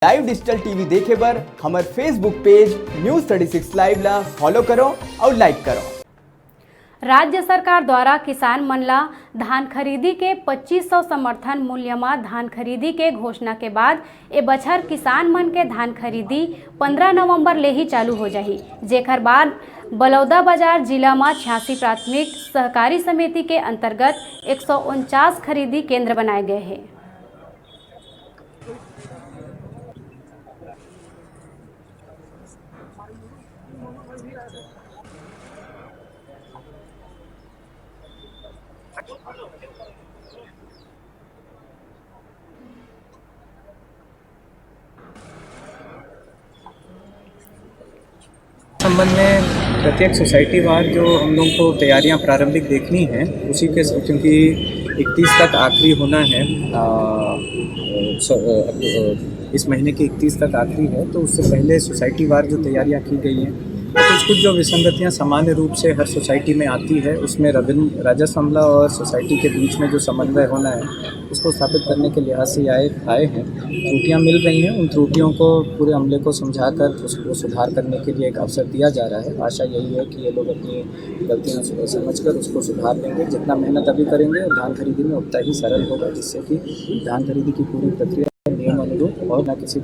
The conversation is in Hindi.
लाइव डिजिटल टीवी देखे बर हमर फेसबुक पेज न्यूज़ 36 लाइव ला फॉलो करो और लाइक करो। राज्य सरकार द्वारा किसान मन ला धान खरीदी के 2500 समर्थन मूल्य में धान खरीदी के घोषणा के बाद ए बछर किसान मन के धान खरीदी 15 नवंबर ले ही चालू हो जाही, जेकर बाद बलौदाबाजार जिला में 86 प्राथमिक सहकारी समिति के अंतर्गत 149 खरीदी केंद्र बनाए गए हैं। संबंध में प्रत्येक सोसाइटी वार जो हम लोग को तैयारियां प्रारंभिक देखनी है उसी के, क्योंकि 31 तक आखिरी होना है, इस महीने की 31 तक आखिरी है, तो उससे पहले सोसाइटी वार जो तैयारियां की गई हैं तो कुछ जो विसंगतियां सामान्य रूप से हर सोसाइटी में आती है उसमें राजस्व अमला और सोसाइटी के बीच में जो समन्वय होना है उसको स्थापित करने के लिहाज से आए हैं। त्रुटियां मिल रही हैं, उन त्रुटियों को पूरे अमले को समझाकर उसको सुधार करने के लिए एक अवसर दिया जा रहा है। आशा यही है कि ये लोग अपनी गलतियां समझकर उसको सुधार लेंगे। जितना मेहनत अभी करेंगे और धान खरीदी में उतना ही सरल होगा, जिससे कि धान खरीदी की पूरी प्रक्रिया नियम अनुरूप और न किसी